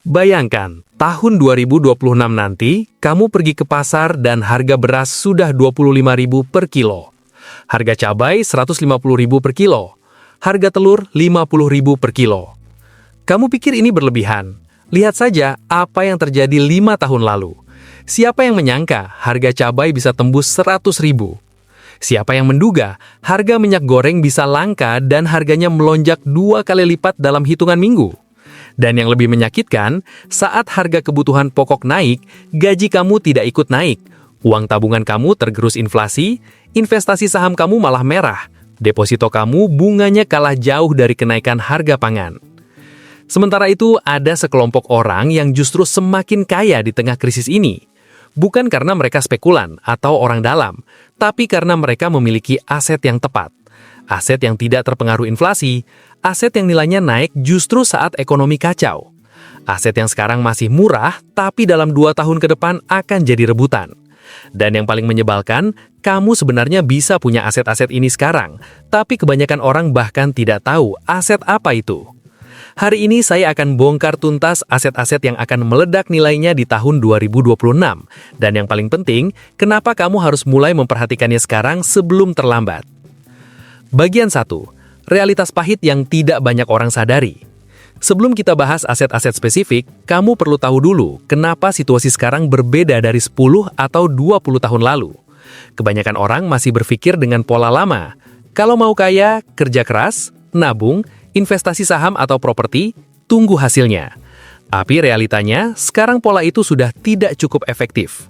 Bayangkan, tahun 2026 nanti, kamu pergi ke pasar dan harga beras sudah 25.000 per kilo. Harga cabai 150.000 per kilo. Harga telur 50.000 per kilo. Kamu pikir ini berlebihan? Lihat saja apa yang terjadi 5 tahun lalu. Siapa yang menyangka harga cabai bisa tembus 100.000? Siapa yang menduga harga minyak goreng bisa langka dan harganya melonjak 2 kali lipat dalam hitungan minggu? Dan yang lebih menyakitkan, saat harga kebutuhan pokok naik, gaji kamu tidak ikut naik. Uang tabungan kamu tergerus inflasi, investasi saham kamu malah merah. Deposito kamu bunganya kalah jauh dari kenaikan harga pangan. Sementara itu, ada sekelompok orang yang justru semakin kaya di tengah krisis ini. Bukan karena mereka spekulan atau orang dalam, tapi karena mereka memiliki aset yang tepat. Aset yang tidak terpengaruh inflasi, aset yang nilainya naik justru saat ekonomi kacau. Aset yang sekarang masih murah, tapi dalam 2 tahun ke depan akan jadi rebutan. Dan yang paling menyebalkan, kamu sebenarnya bisa punya aset-aset ini sekarang, tapi kebanyakan orang bahkan tidak tahu aset apa itu. Hari ini saya akan bongkar tuntas aset-aset yang akan meledak nilainya di tahun 2026. Dan yang paling penting, kenapa kamu harus mulai memperhatikannya sekarang sebelum terlambat. Bagian 1. Realitas pahit yang tidak banyak orang sadari. Sebelum kita bahas aset-aset spesifik, kamu perlu tahu dulu kenapa situasi sekarang berbeda dari 10 atau 20 tahun lalu. Kebanyakan orang masih berpikir dengan pola lama. Kalau mau kaya, kerja keras, nabung, investasi saham atau properti, tunggu hasilnya. Tapi realitanya, sekarang pola itu sudah tidak cukup efektif.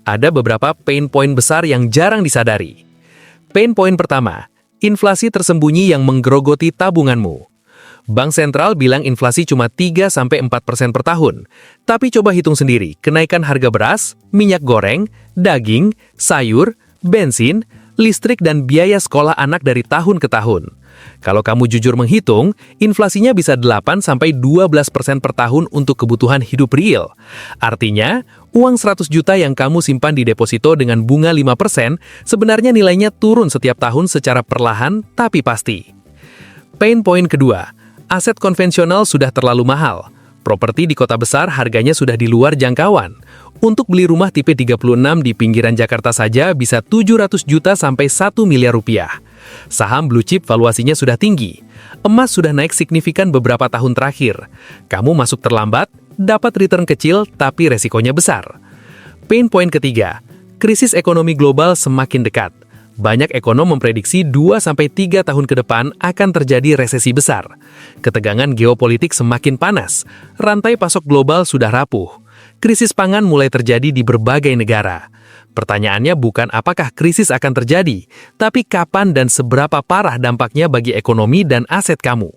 Ada beberapa pain point besar yang jarang disadari. Pain point pertama, inflasi tersembunyi yang menggerogoti tabunganmu. Bank sentral bilang inflasi cuma 3-4% per tahun. Tapi coba hitung sendiri, kenaikan harga beras, minyak goreng, daging, sayur, bensin, listrik dan biaya sekolah anak dari tahun ke tahun. Kalau kamu jujur menghitung, inflasinya bisa 8-12% per tahun untuk kebutuhan hidup real. Artinya, uang 100 juta yang kamu simpan di deposito dengan bunga 5% sebenarnya nilainya turun setiap tahun secara perlahan tapi pasti. Pain point kedua, aset konvensional sudah terlalu mahal. Properti di kota besar harganya sudah di luar jangkauan. Untuk beli rumah tipe 36 di pinggiran Jakarta saja bisa 700 juta sampai 1 miliar rupiah. Saham blue chip valuasinya sudah tinggi. Emas sudah naik signifikan beberapa tahun terakhir. Kamu masuk terlambat, dapat return kecil tapi resikonya besar. Pain point ketiga, krisis ekonomi global semakin dekat. Banyak ekonom memprediksi 2-3 tahun ke depan akan terjadi resesi besar. Ketegangan geopolitik semakin panas. Rantai pasok global sudah rapuh. Krisis pangan mulai terjadi di berbagai negara. Pertanyaannya bukan apakah krisis akan terjadi, tapi kapan dan seberapa parah dampaknya bagi ekonomi dan aset kamu.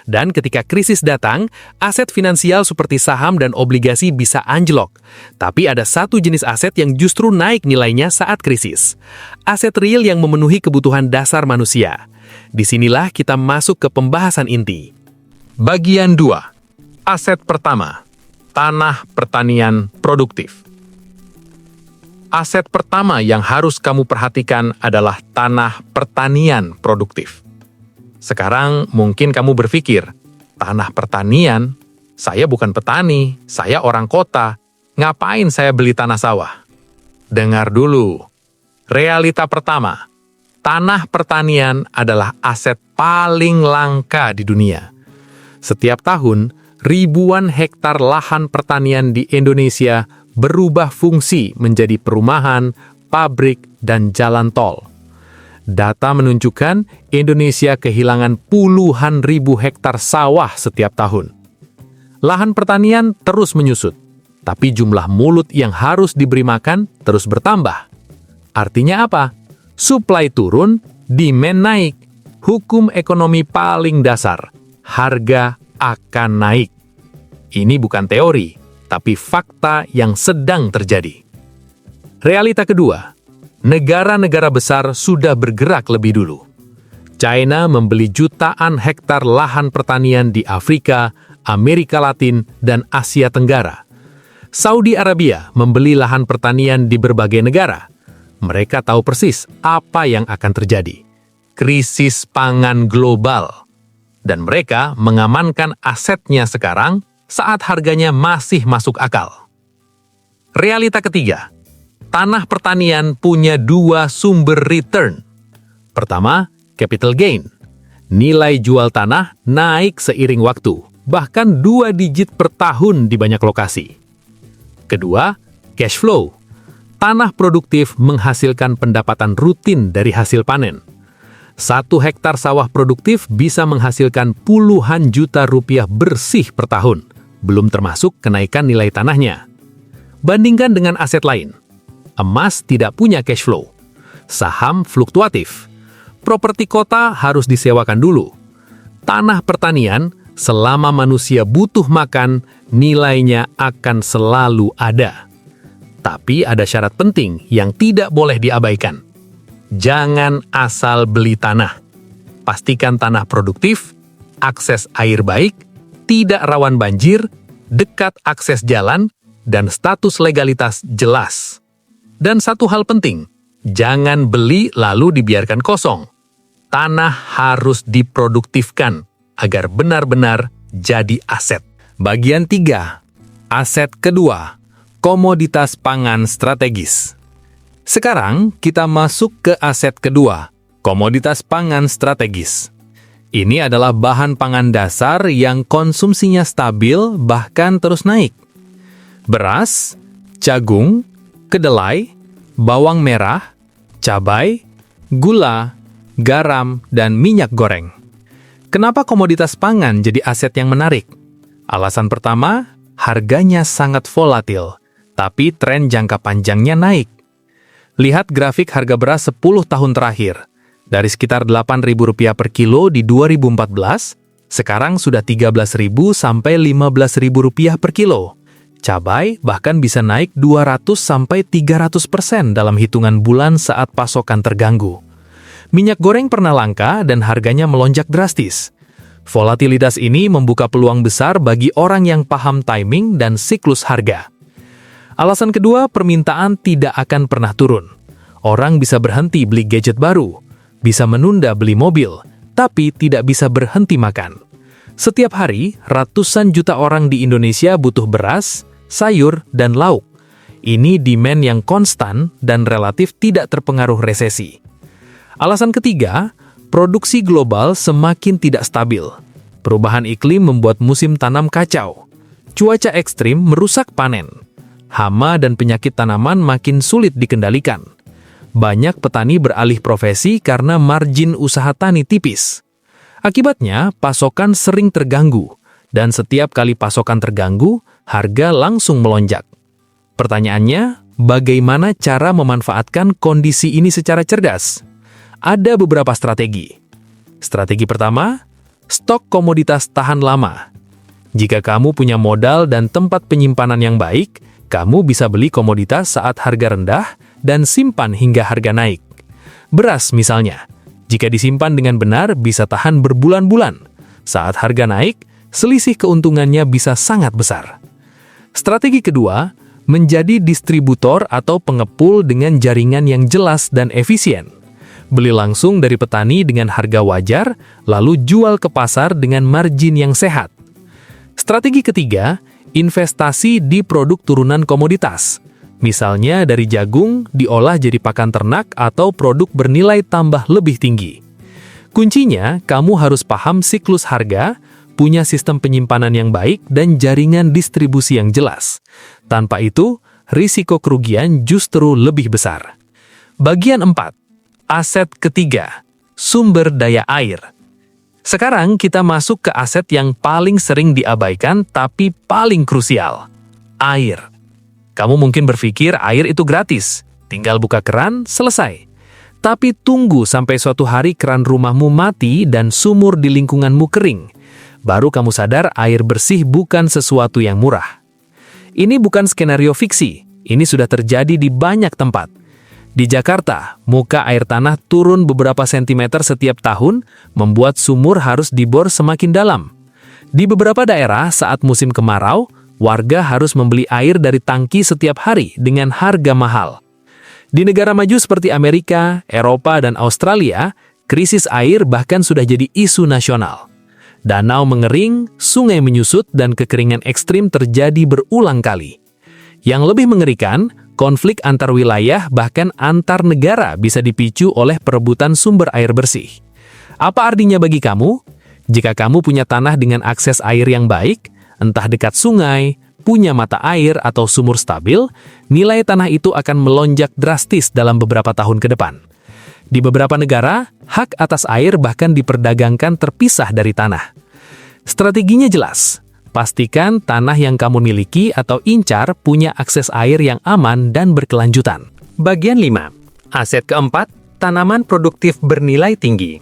Dan ketika krisis datang, aset finansial seperti saham dan obligasi bisa anjlok. Tapi ada satu jenis aset yang justru naik nilainya saat krisis. Aset real yang memenuhi kebutuhan dasar manusia. Disinilah kita masuk ke pembahasan inti. Bagian 2. Aset pertama. Tanah pertanian produktif. Aset pertama yang harus kamu perhatikan adalah tanah pertanian produktif. Sekarang mungkin kamu berpikir, tanah pertanian? Saya bukan petani, saya orang kota. Ngapain saya beli tanah sawah? Dengar dulu. Realita pertama, tanah pertanian adalah aset paling langka di dunia. Setiap tahun, ribuan hektar lahan pertanian di Indonesia berubah fungsi menjadi perumahan, pabrik, dan jalan tol. Data menunjukkan Indonesia kehilangan puluhan ribu hektar sawah setiap tahun. Lahan pertanian terus menyusut, tapi jumlah mulut yang harus diberi makan terus bertambah. Artinya apa? Supply turun, demand naik. Hukum ekonomi paling dasar, harga akan naik. Ini bukan teori, tapi fakta yang sedang terjadi. Realita kedua, negara-negara besar sudah bergerak lebih dulu. China membeli jutaan hektar lahan pertanian di Afrika, Amerika Latin, dan Asia Tenggara. Saudi Arabia membeli lahan pertanian di berbagai negara. Mereka tahu persis apa yang akan terjadi. Krisis pangan global. Dan mereka mengamankan asetnya sekarang saat harganya masih masuk akal. Realita ketiga, tanah pertanian punya dua sumber return. Pertama, capital gain. Nilai jual tanah naik seiring waktu, bahkan 2 digit per tahun di banyak lokasi. Kedua, cash flow. Tanah produktif menghasilkan pendapatan rutin dari hasil panen. 1 hektar sawah produktif bisa menghasilkan puluhan juta rupiah bersih per tahun, belum termasuk kenaikan nilai tanahnya. Bandingkan dengan aset lain. Emas tidak punya cash flow. Saham fluktuatif. Properti kota harus disewakan dulu. Tanah pertanian, selama manusia butuh makan, nilainya akan selalu ada. Tapi ada syarat penting yang tidak boleh diabaikan. Jangan asal beli tanah. Pastikan tanah produktif, akses air baik, tidak rawan banjir, dekat akses jalan, dan status legalitas jelas. Dan satu hal penting, jangan beli lalu dibiarkan kosong. Tanah harus diproduktifkan agar benar-benar jadi aset. Bagian 3. Aset kedua. Komoditas pangan strategis. Sekarang kita masuk ke aset kedua, komoditas pangan strategis. Ini adalah bahan pangan dasar yang konsumsinya stabil bahkan terus naik. Beras, jagung, kedelai, bawang merah, cabai, gula, garam, dan minyak goreng. Kenapa komoditas pangan jadi aset yang menarik? Alasan pertama, harganya sangat volatil, tapi tren jangka panjangnya naik. Lihat grafik harga beras 10 tahun terakhir. Dari sekitar Rp8.000 per kilo di 2014, sekarang sudah Rp13.000 sampai Rp15.000 per kilo. Cabai bahkan bisa naik 200 sampai 300% dalam hitungan bulan saat pasokan terganggu. Minyak goreng pernah langka dan harganya melonjak drastis. Volatilitas ini membuka peluang besar bagi orang yang paham timing dan siklus harga. Alasan kedua, permintaan tidak akan pernah turun. Orang bisa berhenti beli gadget baru, bisa menunda beli mobil, tapi tidak bisa berhenti makan. Setiap hari, ratusan juta orang di Indonesia butuh beras, sayur, dan lauk. Ini demand yang konstan dan relatif tidak terpengaruh resesi. Alasan ketiga, produksi global semakin tidak stabil. Perubahan iklim membuat musim tanam kacau. Cuaca ekstrim merusak panen. Hama dan penyakit tanaman makin sulit dikendalikan. Banyak petani beralih profesi karena margin usaha tani tipis. Akibatnya, pasokan sering terganggu, dan setiap kali pasokan terganggu, harga langsung melonjak. Pertanyaannya, bagaimana cara memanfaatkan kondisi ini secara cerdas? Ada beberapa strategi. Strategi pertama, stok komoditas tahan lama. Jika kamu punya modal dan tempat penyimpanan yang baik, kamu bisa beli komoditas saat harga rendah dan simpan hingga harga naik. Beras misalnya, jika disimpan dengan benar bisa tahan berbulan-bulan. Saat harga naik, selisih keuntungannya bisa sangat besar. Strategi kedua, menjadi distributor atau pengepul dengan jaringan yang jelas dan efisien. Beli langsung dari petani dengan harga wajar, lalu jual ke pasar dengan margin yang sehat. Strategi ketiga, investasi di produk turunan komoditas. Misalnya dari jagung diolah jadi pakan ternak atau produk bernilai tambah lebih tinggi. Kuncinya, kamu harus paham siklus harga, punya sistem penyimpanan yang baik, dan jaringan distribusi yang jelas. Tanpa itu, risiko kerugian justru lebih besar. Bagian 4. Aset ketiga, sumber daya air. Sekarang kita masuk ke aset yang paling sering diabaikan tapi paling krusial, air. Kamu mungkin berpikir air itu gratis, tinggal buka keran, selesai. Tapi tunggu sampai suatu hari keran rumahmu mati dan sumur di lingkunganmu kering. Baru kamu sadar air bersih bukan sesuatu yang murah. Ini bukan skenario fiksi, ini sudah terjadi di banyak tempat. Di Jakarta, muka air tanah turun beberapa sentimeter setiap tahun, membuat sumur harus dibor semakin dalam. Di beberapa daerah, saat musim kemarau, warga harus membeli air dari tangki setiap hari dengan harga mahal. Di negara maju seperti Amerika, Eropa, dan Australia, krisis air bahkan sudah jadi isu nasional. Danau mengering, sungai menyusut, dan kekeringan ekstrim terjadi berulang kali. Yang lebih mengerikan, konflik antar wilayah bahkan antar negara bisa dipicu oleh perebutan sumber air bersih. Apa artinya bagi kamu? Jika kamu punya tanah dengan akses air yang baik, entah dekat sungai, punya mata air atau sumur stabil, nilai tanah itu akan melonjak drastis dalam beberapa tahun ke depan. Di beberapa negara, hak atas air bahkan diperdagangkan terpisah dari tanah. Strateginya jelas. Pastikan tanah yang kamu miliki atau incar punya akses air yang aman dan berkelanjutan. Bagian 5. Aset keempat, tanaman produktif bernilai tinggi.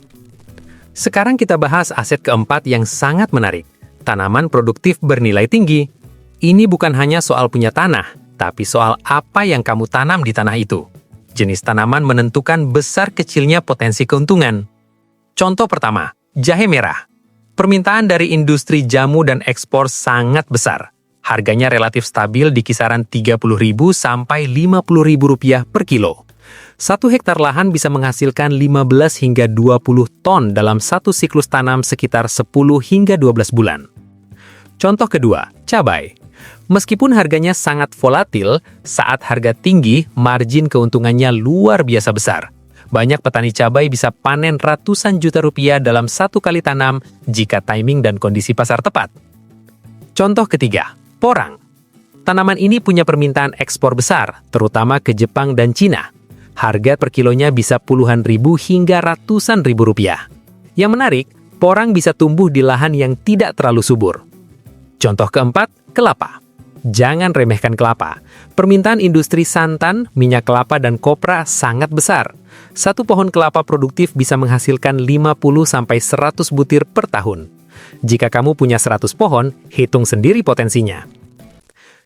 Sekarang kita bahas aset keempat yang sangat menarik, tanaman produktif bernilai tinggi. Ini bukan hanya soal punya tanah, tapi soal apa yang kamu tanam di tanah itu. Jenis tanaman menentukan besar kecilnya potensi keuntungan. Contoh pertama, jahe merah. Permintaan dari industri jamu dan ekspor sangat besar. Harganya relatif stabil di kisaran Rp30.000 sampai Rp50.000 per kilo. 1 hektar lahan bisa menghasilkan 15 hingga 20 ton dalam satu siklus tanam sekitar 10 hingga 12 bulan. Contoh kedua, cabai. Meskipun harganya sangat volatil, saat harga tinggi, margin keuntungannya luar biasa besar. Banyak petani cabai bisa panen ratusan juta rupiah dalam satu kali tanam jika timing dan kondisi pasar tepat. Contoh ketiga, porang. Tanaman ini punya permintaan ekspor besar, terutama ke Jepang dan Cina. Harga per kilonya bisa puluhan ribu hingga ratusan ribu rupiah. Yang menarik, porang bisa tumbuh di lahan yang tidak terlalu subur. Contoh keempat, kelapa. Jangan remehkan kelapa. Permintaan industri santan, minyak kelapa, dan kopra sangat besar. Satu pohon kelapa produktif bisa menghasilkan 50-100 butir per tahun. Jika kamu punya 100 pohon, hitung sendiri potensinya.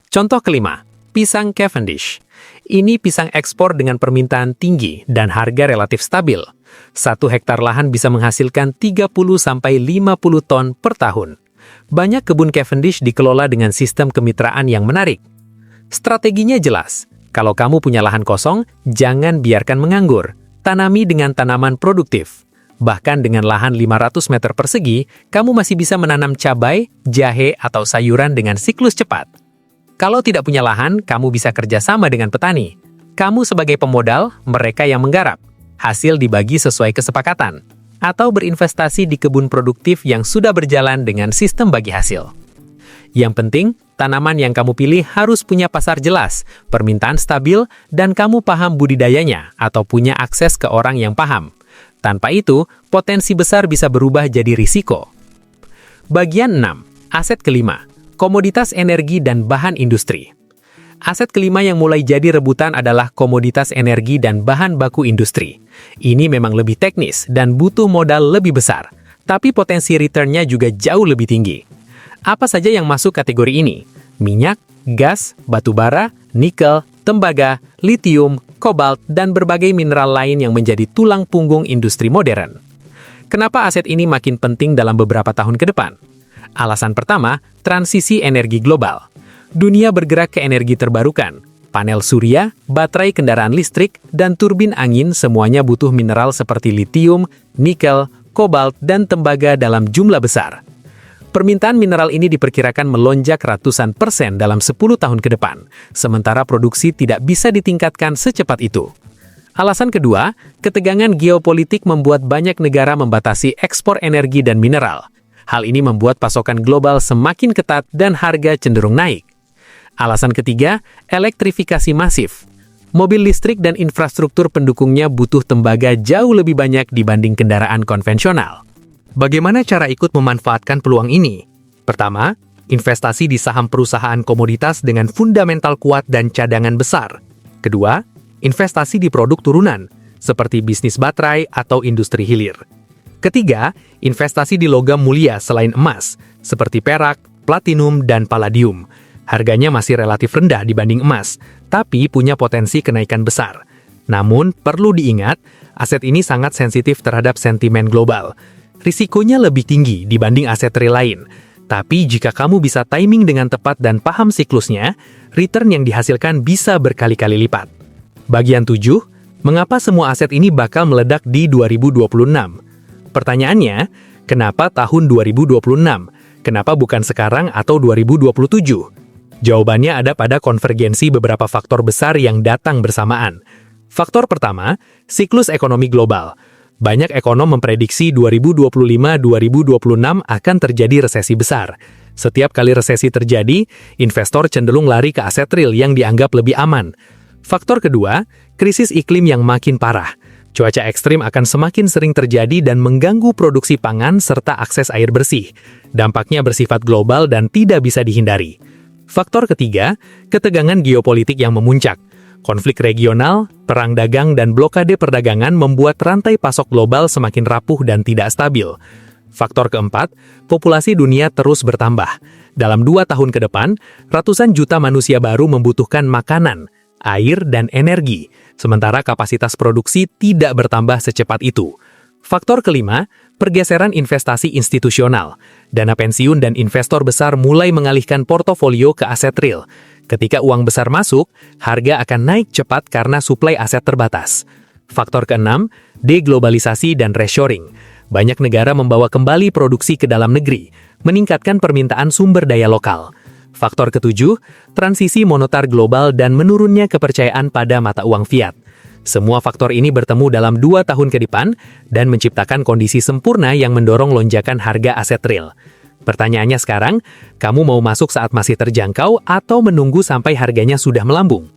Contoh kelima, pisang Cavendish. Ini pisang ekspor dengan permintaan tinggi dan harga relatif stabil. 1 hektar lahan bisa menghasilkan 30-50 ton per tahun. Banyak kebun Cavendish dikelola dengan sistem kemitraan yang menarik. Strateginya jelas. Kalau kamu punya lahan kosong, jangan biarkan menganggur. Tanami dengan tanaman produktif. Bahkan dengan lahan 500 meter persegi, kamu masih bisa menanam cabai, jahe, atau sayuran dengan siklus cepat. Kalau tidak punya lahan, kamu bisa kerjasama dengan petani. Kamu sebagai pemodal, mereka yang menggarap. Hasil dibagi sesuai kesepakatan. Atau berinvestasi di kebun produktif yang sudah berjalan dengan sistem bagi hasil. Yang penting, tanaman yang kamu pilih harus punya pasar jelas, permintaan stabil, dan kamu paham budidayanya atau punya akses ke orang yang paham. Tanpa itu, potensi besar bisa berubah jadi risiko. Bagian 6. Aset kelima, komoditas energi dan bahan industri. Aset kelima yang mulai jadi rebutan adalah komoditas energi dan bahan baku industri. Ini memang lebih teknis dan butuh modal lebih besar, tapi potensi return-nya juga jauh lebih tinggi. Apa saja yang masuk kategori ini? Minyak, gas, batu bara, nikel, tembaga, litium, kobalt, dan berbagai mineral lain yang menjadi tulang punggung industri modern. Kenapa aset ini makin penting dalam beberapa tahun ke depan? Alasan pertama, transisi energi global. Dunia bergerak ke energi terbarukan. Panel surya, baterai kendaraan listrik, dan turbin angin semuanya butuh mineral seperti litium, nikel, kobalt, dan tembaga dalam jumlah besar. Permintaan mineral ini diperkirakan melonjak ratusan persen dalam 10 tahun ke depan, sementara produksi tidak bisa ditingkatkan secepat itu. Alasan kedua, ketegangan geopolitik membuat banyak negara membatasi ekspor energi dan mineral. Hal ini membuat pasokan global semakin ketat dan harga cenderung naik. Alasan ketiga, elektrifikasi masif. Mobil listrik dan infrastruktur pendukungnya butuh tembaga jauh lebih banyak dibanding kendaraan konvensional. Bagaimana cara ikut memanfaatkan peluang ini? Pertama, investasi di saham perusahaan komoditas dengan fundamental kuat dan cadangan besar. Kedua, investasi di produk turunan, seperti bisnis baterai atau industri hilir. Ketiga, investasi di logam mulia selain emas, seperti perak, platinum, dan palladium. Harganya masih relatif rendah dibanding emas, tapi punya potensi kenaikan besar. Namun, perlu diingat, aset ini sangat sensitif terhadap sentimen global. Risikonya lebih tinggi dibanding aset real lain. Tapi jika kamu bisa timing dengan tepat dan paham siklusnya, return yang dihasilkan bisa berkali-kali lipat. Bagian 7, mengapa semua aset ini bakal meledak di 2026? Pertanyaannya, Kenapa tahun 2026? Kenapa bukan sekarang atau 2027? Jawabannya ada pada konvergensi beberapa faktor besar yang datang bersamaan. Faktor pertama, siklus ekonomi global. Banyak ekonom memprediksi 2025-2026 akan terjadi resesi besar. Setiap kali resesi terjadi, investor cenderung lari ke aset real yang dianggap lebih aman. Faktor kedua, krisis iklim yang makin parah. Cuaca ekstrim akan semakin sering terjadi dan mengganggu produksi pangan serta akses air bersih. Dampaknya bersifat global dan tidak bisa dihindari. Faktor ketiga, ketegangan geopolitik yang memuncak. Konflik regional, perang dagang, dan blokade perdagangan membuat rantai pasok global semakin rapuh dan tidak stabil. Faktor keempat, populasi dunia terus bertambah. Dalam 2 tahun ke depan, ratusan juta manusia baru membutuhkan makanan, air, dan energi, sementara kapasitas produksi tidak bertambah secepat itu. Faktor kelima, pergeseran investasi institusional. Dana pensiun dan investor besar mulai mengalihkan portofolio ke aset real. Ketika uang besar masuk, harga akan naik cepat karena suplai aset terbatas. Faktor keenam, deglobalisasi dan reshoring. Banyak negara membawa kembali produksi ke dalam negeri, meningkatkan permintaan sumber daya lokal. Faktor ketujuh, transisi moneter global dan menurunnya kepercayaan pada mata uang fiat. Semua faktor ini bertemu dalam 2 tahun ke depan dan menciptakan kondisi sempurna yang mendorong lonjakan harga aset real. Pertanyaannya sekarang, kamu mau masuk saat masih terjangkau atau menunggu sampai harganya sudah melambung?